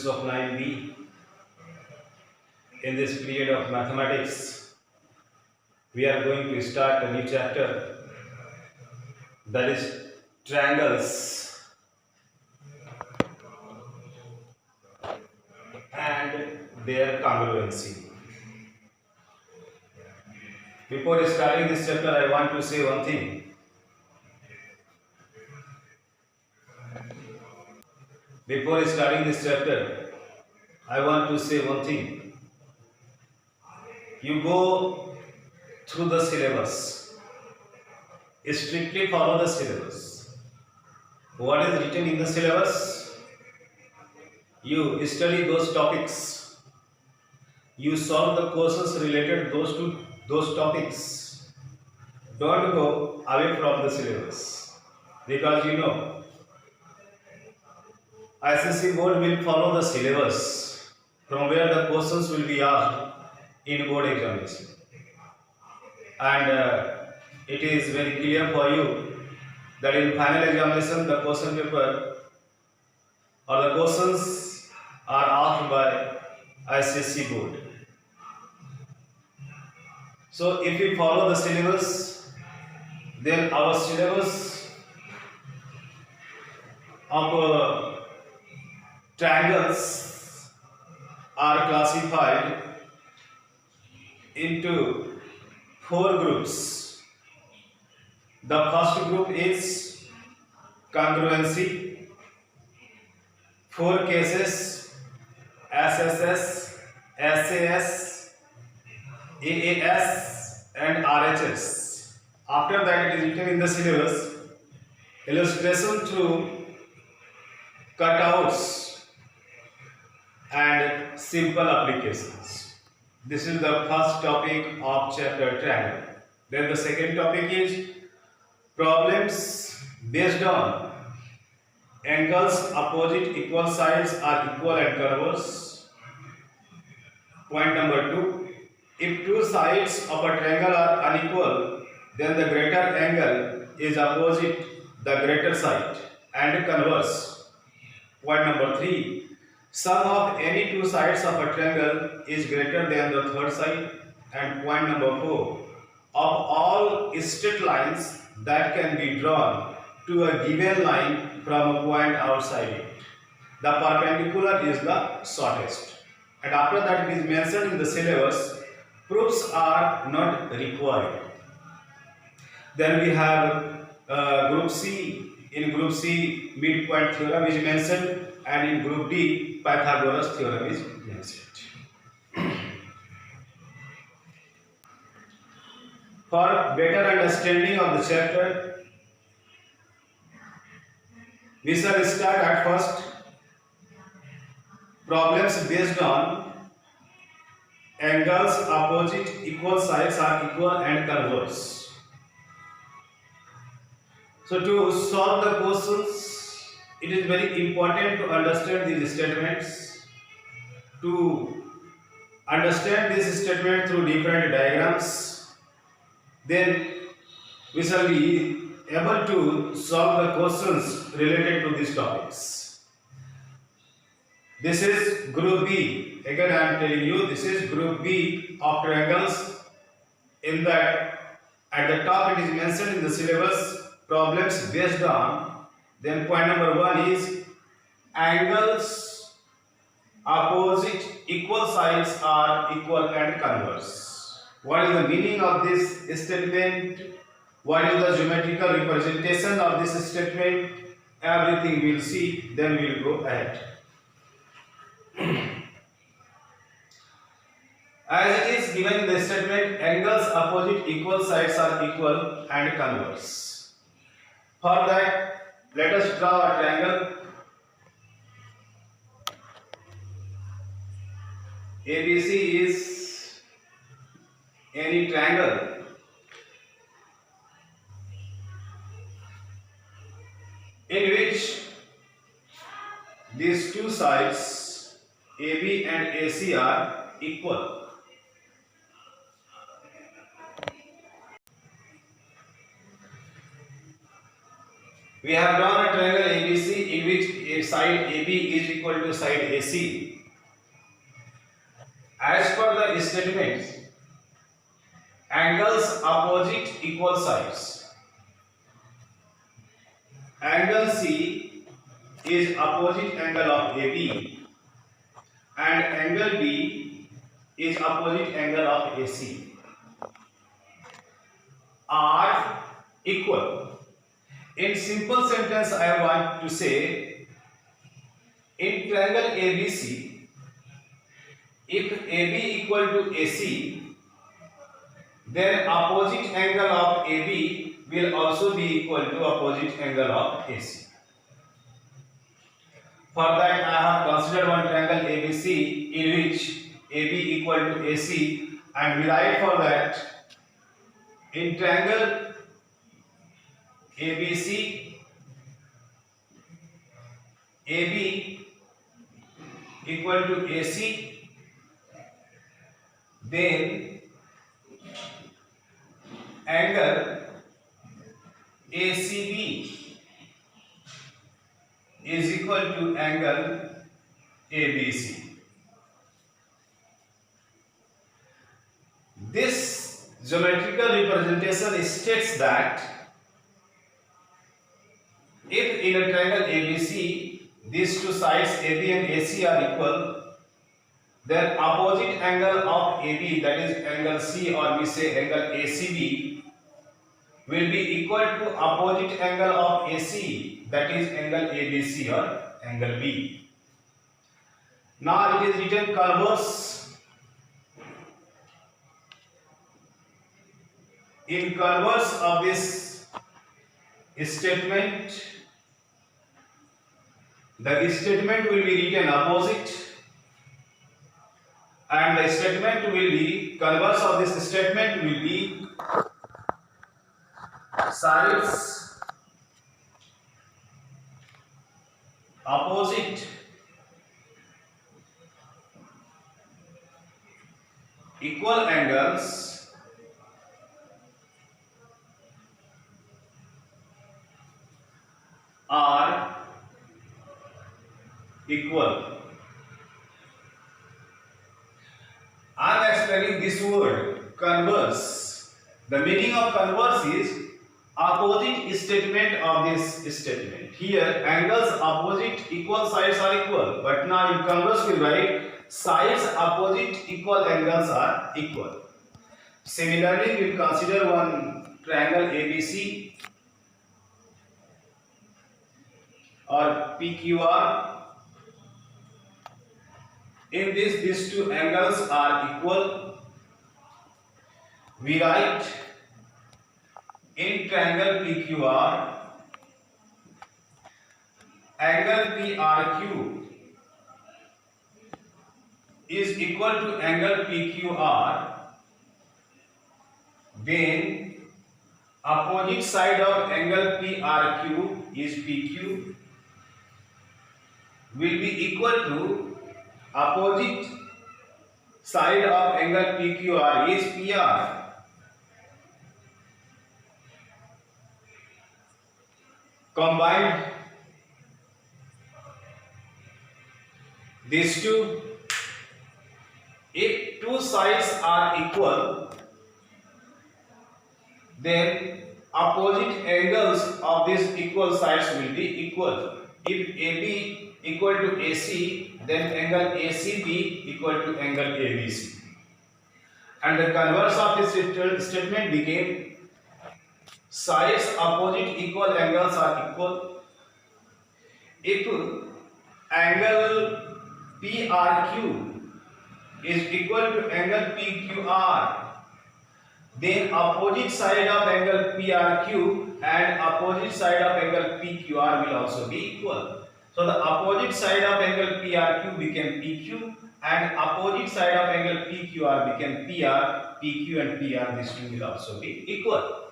students of 9B. In this period of mathematics, we are going to start a new chapter, that is triangles and their congruency. Before starting this chapter, I want to say one thing. Before starting this chapter, I want to say one thing. You go through the syllabus. Strictly follow the syllabus. What is written in the syllabus? You study those topics. You solve the questions related to those topics. Don't go away from the syllabus, because you know ICC board will follow the syllabus from where the questions will be asked in board examination, and it is very clear for you that in final examination the question paper or the questions are asked by ICC board. So if we follow the syllabus, then our syllabus of triangles are classified into 4 groups. The first group is congruency, 4 cases: SSS, SAS, AAS and RHS. After that, it is written in the syllabus illustration through cutouts and simple applications. This is the first topic of chapter triangle. Then the second topic is problems based on angles opposite equal sides are equal and converse. Point number 2. If 2 sides of a triangle are unequal, then the greater angle is opposite the greater side and converse. Point number 3. Sum of any 2 sides of a triangle is greater than the third side. And point number 4. Of all straight lines that can be drawn to a given line from a point outside it, the perpendicular is the shortest. And after that, it is mentioned in the syllabus, proofs are not required. Then we have group C. In group C, midpoint theorem is mentioned, and in group D, Pythagoras theorem is mentioned. For better understanding of the chapter, we shall start at first problems based on angles opposite equal sides are equal and converse. So to solve the questions, it is very important to understand these statements. To understand this statement through different diagrams, then we shall be able to solve the questions related to these topics. This is group B. Again, I am telling you, this is group B of triangles. In that, at the top it is mentioned in the syllabus, problems based on. Then point number 1 is angles opposite equal sides are equal and converse. What is the meaning of this statement? What is the geometrical representation of this statement? Everything we will see, then we will go ahead. As it is given in the statement, angles opposite equal sides are equal and converse. For that, let us draw a triangle. ABC is any triangle in which these 2 sides AB and AC are equal. We have drawn a triangle ABC in which if side AB is equal to side AC, as per the statements, angles opposite equal sides. Angle C is opposite angle of AB and angle B is opposite angle of AC. Are equal. In simple sentence, I want to say, in triangle ABC, if AB equal to AC, then opposite angle of AB will also be equal to opposite angle of AC. For that, I have considered one triangle ABC in which AB equal to AC, and we write for that, in triangle ABC, AB equal to AC, then angle ACB is equal to angle ABC. This geometrical representation states that if in a triangle ABC, these two sides AB and AC are equal, then opposite angle of AB, that is angle C, or we say angle ACB, will be equal to opposite angle of AC, that is angle ABC or angle B. Now it is written converse. In converse of this statement, the statement will be written opposite, and the statement will be, converse of this statement will be sides opposite equal angles are equal. I am explaining this word converse. The meaning of converse is opposite statement of this statement. Here angles opposite equal sides are equal, but now in converse we write sides opposite equal angles are equal. Similarly, we will consider one triangle ABC or PQR. In this, these two angles are equal. We write in triangle PQR, angle PRQ is equal to angle PQR when opposite side of angle PRQ is PQ will be equal to opposite side of angle PQR is PR. Combined these two, if two sides are equal, then opposite angles of these equal sides will be equal. If AB equal to AC, then angle ACB equal to angle ABC. And the converse of this statement became sides opposite equal angles are equal. If angle PRQ is equal to angle PQR, then opposite side of angle PRQ and opposite side of angle PQR will also be equal. So the opposite side of angle PRQ became PQ and opposite side of angle PQR became PR. PQ and PR, these two will also be equal.